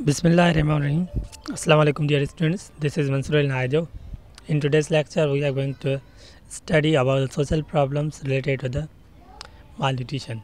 Bismillahirrahmanirrahim. Assalamu alaikum dear students. This is Mansoor Al Naijo. In today's lecture we are going to study about social problems related to the malnutrition.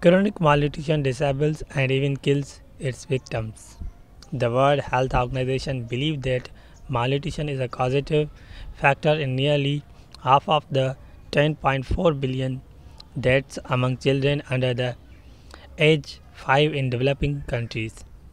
Chronic malnutrition disables and even kills its victims. The World Health Organization believes that malnutrition is a causative factor in nearly half of the 10.4 billion deaths among children under the age 5 in developing countries.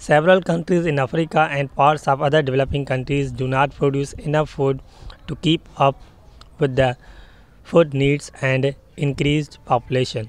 Several countries in Africa and parts of other developing countries do not produce enough food to keep up with the food needs and increased population.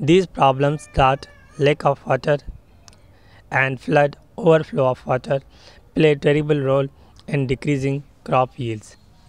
these problems that lack of water and flood overflow of water play a terrible role in decreasing crop yields.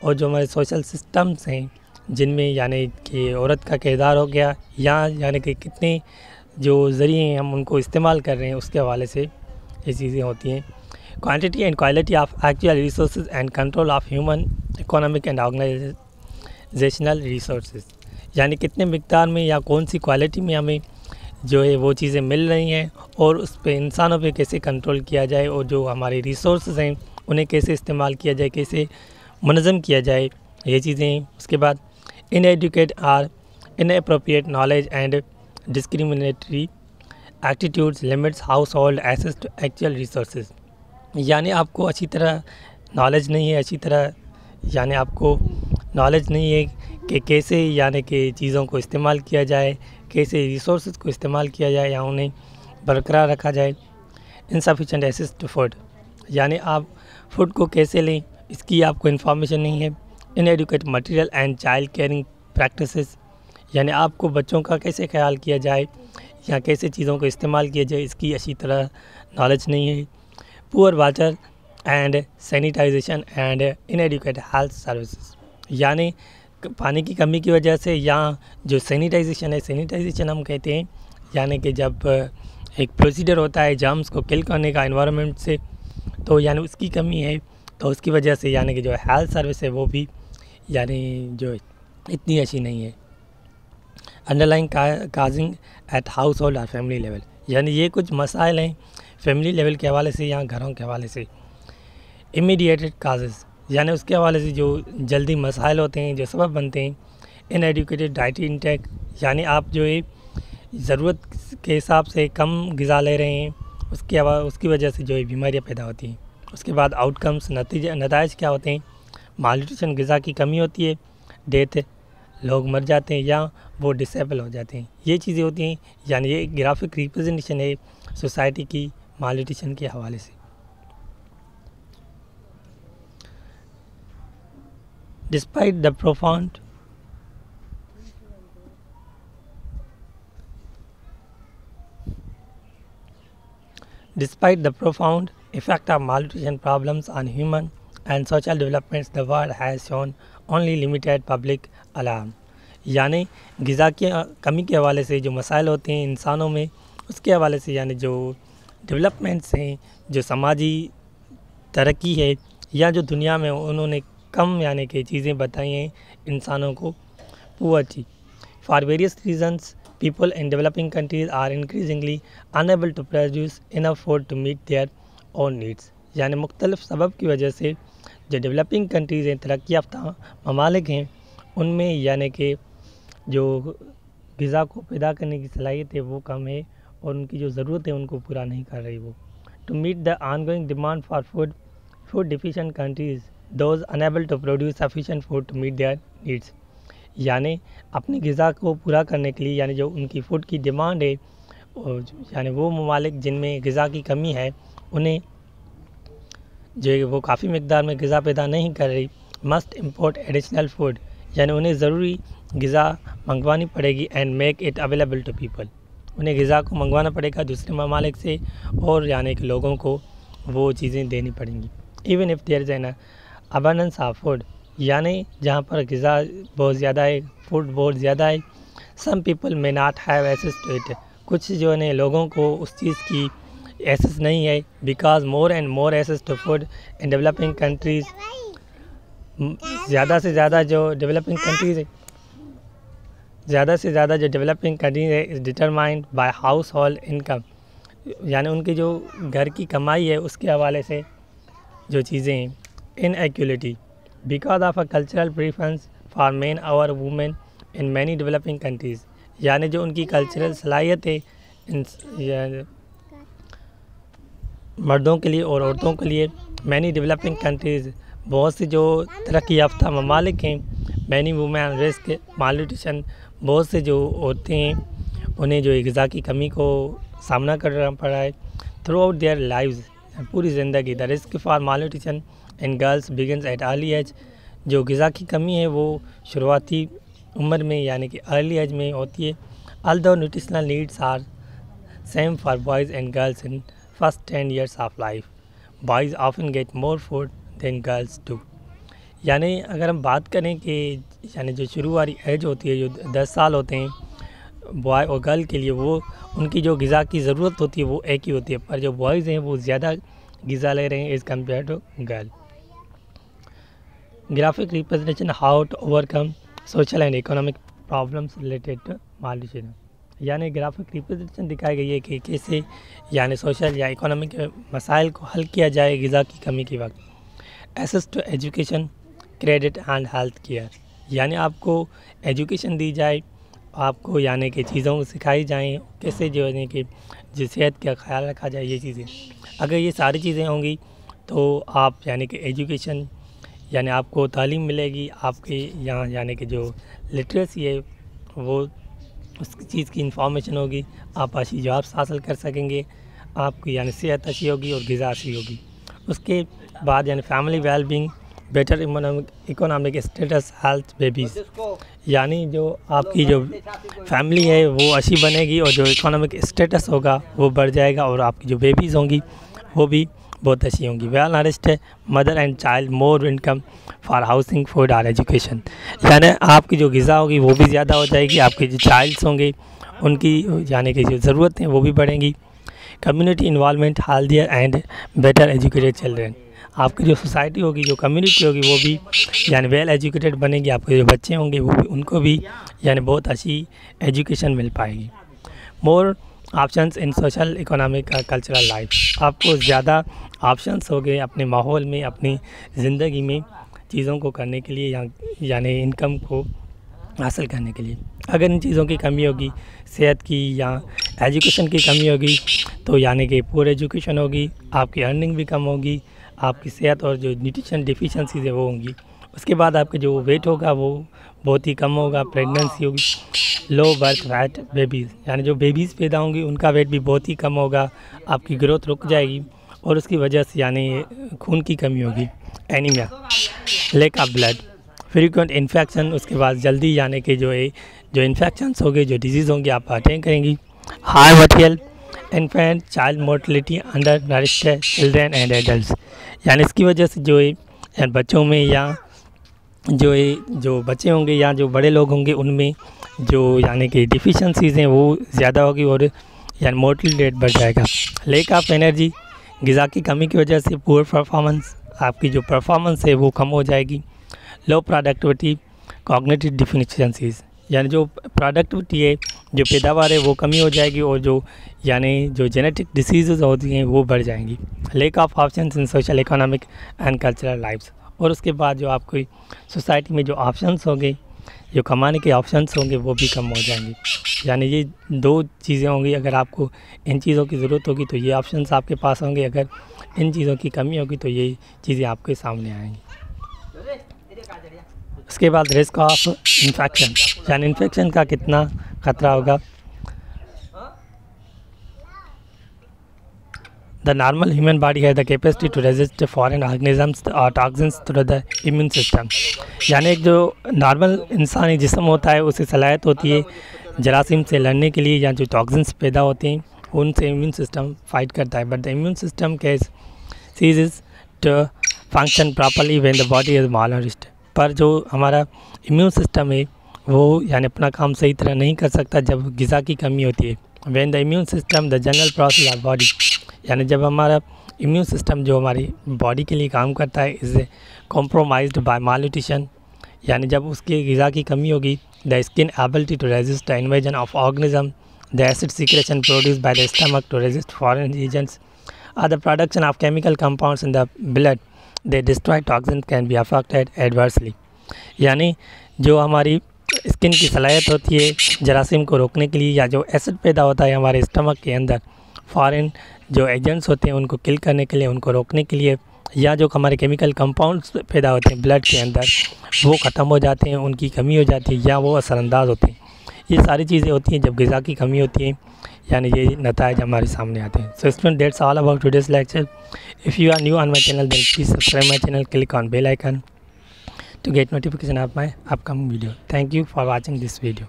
اور جو ہمارے social systems ہیں جن میں یعنی کہ عورت کا کردار ہو گیا، یا یعنی کہ کتنے جو ذریعے ہیں ہم ان کو استعمال کر رہے ہیں، اس کے حوالے سے یہ چیزیں ہوتی ہیں. Quantity and quality of actual resources and control of human economic and organisational resources, یعنی کتنے مقدار میں یا کون سی کوالٹی میں ہمیں جو ہے وہ چیزیں مل رہی ہیں، اور اس پہ انسانوں پہ کیسے کنٹرول کیا جائے، اور جو ہمارے ریسورسز ہیں انہیں کیسے استعمال کیا جائے، کیسے منظم کیا جائے، یہ چیزیں ہیں. اس کے بعد inadequate or inappropriate knowledge and discriminatory attitudes limits household access to actual resources, یعنی آپ کو اچھی طرح نالج نہیں ہے، اچھی طرح یعنی آپ کو نالج نہیں ہے کہ کیسے یعنی کہ چیزوں کو استعمال کیا جائے، کیسے ریسورسز کو استعمال کیا جائے یا انہیں برقرار رکھا جائے. انسفیشینٹ ایکسیس ٹو فوڈ، یعنی آپ فوڈ کو کیسے لیں اس کی آپ کو انفارمیشن نہیں ہے. Inadequate material and child caring practices, یعنی آپ کو بچوں کا کیسے خیال کیا جائے یا کیسے چیزوں کو استعمال کیا جائے اس کی اچھی طرح نالج نہیں ہے. پور water and sanitisation and in advocate health services, یعنی پانی کی کمی کی وجہ سے، یا جو سینیٹائزیشن ہے، سینیٹائزیشن ہم کہتے ہیں یعنی کہ جب ایک پروسیجر ہوتا ہے جرمز کو کل کرنے کا انوائرمنٹ سے، تو یعنی اس کی کمی ہے، تو اس کی وجہ سے یعنی کہ جو ہیلتھ سروس ہے وہ بھی یعنی جو اتنی اچھی نہیں ہے. Underlying causing at household اور فیملی لیول، یعنی یہ کچھ مسائل ہیں فیملی لیول کے حوالے سے یا گھروں کے حوالے سے. امیڈیٹڈ کازز، یعنی اس کے حوالے سے جو جلدی مسائل ہوتے ہیں جو سبب بنتے ہیں. ان ایڈوکیٹڈ ڈائٹری انٹیک، یعنی آپ جو ہے ضرورت کے حساب سے کم غذا لے رہے ہیں، اس کی وجہ سے جو ہے بیماریاں پیدا ہوتی ہیں. اس کے بعد آؤٹ کمس، نتائج کیا ہوتے ہیں؟ مال نیوٹریشن، غذا کی کمی ہوتی ہے، ڈیتھ، لوگ مر جاتے ہیں یا وہ ڈسیبل ہو جاتے ہیں. یہ چیزیں ہوتی ہیں، یعنی یہ گرافک ریپرزنٹیشن ہے سوسائٹی کی مال نیوٹریشن کے حوالے سے. Despite the profound effect of malnutrition problems on human and social developments, the world has shown only limited public alarm. یعنی غذا کی کمی کے حوالے سے جو مسائل ہوتے ہیں انسانوں میں، اس کے حوالے سے یعنی جو ڈیولپمنٹس ہیں، جو سماجی ترقی ہے، یا جو دنیا میں انہوں نے کم یعنی کہ چیزیں بتائی ہیں انسانوں کو. Poverty, for various reasons people in developing countries are increasingly unable to produce enough food to meet their own needs, یعنی مختلف سبب کی وجہ سے جو ڈیولپنگ کنٹریز ہیں، ترقی یافتہ ممالک ہیں، ان میں یعنی کہ جو غذا کو پیدا کرنے کی صلاحیت ہے وہ کم ہے، اور ان کی جو ضرورت ہے ان کو پورا نہیں کر رہی وہ. To meet the ongoing demand for food deficient countries those unable to produce sufficient food to meet their needs, یعنی اپنی غذا کو پورا کرنے کے لیے یعنی جو ان کی فوڈ کی ڈیمانڈ ہے، یعنی وہ ممالک جن میں غذا کی کمی ہے انہیں جو ہے وہ کافی مقدار میں غذا پیدا نہیں کر رہی. مسٹ امپورٹ ایڈیشنل فوڈ، یعنی انہیں ضروری غذا منگوانی پڑے گی. And make it available to people, انہیں غذا کو منگوانا پڑے گا دوسرے ممالک سے، اور یعنی کہ لوگوں کو وہ چیزیں دینی پڑیں گی. Even if there is an abundance of food, یعنی جہاں پر غذا بہت زیادہ ہے، فوڈ بہت زیادہ ہے، some people may not have access to it, کچھ جو ہے لوگوں کو اس چیز کی ایسیس نہیں ہے. Because more and more access to food in developing countries, زیادہ سے زیادہ جو ڈیولپنگ کنٹریز ہے، زیادہ سے زیادہ جو ڈیولپنگ کنٹریز ہے از ڈٹرمائنڈ بائی ہاؤس ہولڈ انکم، یعنی ان کی جو گھر کی کمائی ہے اس کے حوالے سے جو چیزیں ہیں. Inequality because of a cultural preference for men اور women in many developing countries, یعنی جو ان کی کلچرل صلاحیت ہے مردوں کے لیے اور عورتوں کے لیے. مینی ڈیولپنگ کنٹریز، بہت سے جو ترقی یافتہ ممالک ہیں، مینی وومین رسک مال نیوٹریشن، بہت سے جو عورتیں ہیں انہیں جو غذا کی کمی کو سامنا کرنا پڑا ہے تھرو آؤٹ دیئر لائفز، پوری زندگی. The risk for malnutrition in girls begins at early age, جو غذا کی کمی ہے وہ شروعاتی عمر میں یعنی کہ ارلی ایج میں ہوتی ہے. although nutritional needs are same for boys and girls in first 10 years of life, boys often get more food than girls do. یعنی اگر ہم بات کریں کہ یعنی جو شروع والی ایج ہوتی ہے جو 10 سال ہوتے ہیں بوائے اور گرل کے لیے، وہ ان کی جو غذا کی ضرورت ہوتی ہے وہ ایک ہی ہوتی ہے، پر جو بوائز ہیں وہ زیادہ غذا لے رہے ہیں as compare to girl. Graphic representation how to overcome social and economic problems related to malnutrition, یعنی گرافک ریپرزنٹیشن دکھائی گئی ہے کہ کیسے یعنی سوشل یا اکنامک مسائل کو حل کیا جائے غذا کی کمی کے وقت۔ Access to education, credit and health care, یعنی آپ کو ایجوکیشن دی جائے، آپ کو یعنی کہ چیزوں کو سکھائی جائیں کیسے جو ہے کہ صحت کا خیال رکھا جائے، یہ چیزیں اگر یہ ساری چیزیں ہوں گی تو آپ یعنی کہ ایجوکیشن یعنی آپ کو تعلیم ملے گی، آپ کے یہاں یعنی کہ جو لٹریسی ہے وہ اس چیز کی انفارمیشن ہوگی، آپ اچھی جابس حاصل کر سکیں گے، آپ کی یعنی صحت اچھی ہوگی اور غذا اچھی ہوگی۔ اس کے بعد یعنی family well being, better economic status, health babies, یعنی جو آپ کی جو فیملی ہے وہ اچھی بنے گی اور جو اکنامک اسٹیٹس ہوگا وہ بڑھ جائے گا، اور آپ کی جو بیبیز ہوں گی وہ بھی بہت اچھی ہوں گی۔ Well nursed mother and child, more income for housing, food اور ایجوکیشن، یعنی آپ کی جو غذا ہوگی وہ بھی زیادہ ہو جائے گی، آپ کے جو چائلڈس ہوں گے ان کی یعنی کہ جو ضرورتیں وہ بھی بڑھیں گی۔ Community involvement, healthier and better educated children, آپ کی جو سوسائٹی ہوگی جو کمیونٹی ہوگی وہ بھی یعنی ویل ایجوکیٹڈ بنے گی، آپ کے جو بچے ہوں گے وہ بھی ان کو بھی یعنی بہت اچھی ایجوکیشن مل پائے گی۔ مور options in social economic cultural life, آپ کو زیادہ آپشنس ہو گئے اپنے ماحول میں، اپنی زندگی میں چیزوں کو کرنے کے لیے یعنی انکم کو حاصل کرنے کے لیے۔ اگر ان چیزوں کی کمی ہوگی، صحت کی یا ایجوکیشن کی کمی ہوگی تو یعنی کہ پور ایجوکیشن ہوگی، آپ کی ارننگ بھی کم ہوگی، آپ کی صحت اور جو نیوٹریشن ڈیفیشنسیز ہے وہ ہوں گی۔ اس کے بعد آپ کا جو ویٹ ہوگا وہ بہت ہی کم ہوگا، پریگننسی ہوگی، لو برتھ ویٹ بیبیز، یعنی جو بیبیز پیدا ہوں گی ان کا ویٹ بھی بہت ہی کم ہوگا، آپ کی گروتھ رک جائے گی اور اس کی وجہ سے یعنی خون کی کمی ہوگی، anaemia, lack of blood, frequent infection, اس کے بعد جلدی یعنی کہ جو انفیکشنس ہوں گے، جو ڈیزیز ہوں گے آپ اٹینڈ کریں گی۔ High maternal infant child mortality under nursed children and adults, یعنی اس کی وجہ سے جو ہے بچوں میں یا جو بچے ہوں گے یا جو بڑے لوگ ہوں گے ان میں جو یعنی کہ ڈیفیشنسیز ہیں وہ زیادہ ہوگی اور یعنی مورٹل ریٹ بڑھ جائے گا۔ لیک آف انرجی، غذا کی کمی کی وجہ سے پور پرفارمنس، آپ کی جو پرفارمنس ہے وہ کم ہو جائے گی۔ لو پروڈکٹیوٹی، کوگنیٹو ڈیفیشنسیز، یعنی جو پروڈکٹیوٹی ہے، جو پیداوار ہے وہ کمی ہو جائے گی اور جو جینیٹک ڈیسیزز ہوتی ہیں وہ بڑھ جائیں گی۔ Lack of options in social economic and cultural lives, اور اس کے بعد جو آپ کی سوسائٹی میں جو آپشنس ہوں گے، جو کمانے کے آپشنس ہوں گے وہ بھی کم ہو جائیں گے۔ یعنی یہ دو چیزیں ہوں گی، اگر آپ کو ان چیزوں کی ضرورت ہوگی تو یہ آپشنس آپ کے پاس ہوں گے، اگر ان چیزوں کی کمی ہوگی تو یہ چیزیں آپ کے سامنے آئیں گی۔ اس کے بعد رسک آف انفیکشن، یعنی انفیکشن کا کتنا خطرہ ہوگا۔ The normal human body has the capacity to resist foreign organisms or toxins through the immune system، یعنی ایک جو نارمل انسانی جسم ہوتا ہے اسے صلاحیت ہوتی ہے جراثیم سے لڑنے کے لیے، یا جو ٹاکسنس پیدا ہوتے ہیں ان سے امیون سسٹم فائٹ کرتا ہے، but the immune system ceases to function properly when the body is malnourished، پر جو ہمارا امیون سسٹم ہے وہ یعنی اپنا کام صحیح طرح نہیں کر سکتا جب غذا کی کمی ہوتی ہے۔ when the immune system the general process of body، یعنی جب ہمارا امیون سسٹم جو ہماری باڈی کے لیے کام کرتا ہے is compromised by malnutrition، یعنی جب اس کی غذا کی کمی ہوگی، the skin ability to resist the invasion of organism، the acid secretion produced by the stomach to resist foreign agents، or the production of chemical compounds in the blood they destroy toxins can be affected adversely، یعنی جو ہماری skin کی صلاحیت ہوتی ہے جراثیم کو روکنے کے لیے، یا جو ایسڈ پیدا ہوتا ہے ہمارے اسٹمک کے اندر، فارن جو ایجنٹس ہوتے ہیں ان کو کل کرنے کے لیے، ان کو روکنے کے لیے، یا جو ہمارے کیمیکل کمپاؤنڈس پیدا ہوتے ہیں بلڈ کے اندر وہ ختم ہو جاتے ہیں، ان کی کمی ہو جاتی ہے یا وہ اثر انداز ہوتے ہیں۔ یہ ساری چیزیں ہوتی ہیں جب غذا کی کمی ہوتی ہے، یعنی یہ نتائج ہمارے سامنے آتے ہیں۔ So students, that's all about today's lecture. If you are new on my channel, then please subscribe my channel, click on bell icon to get notification of my upcoming video. Thank you for watching this video.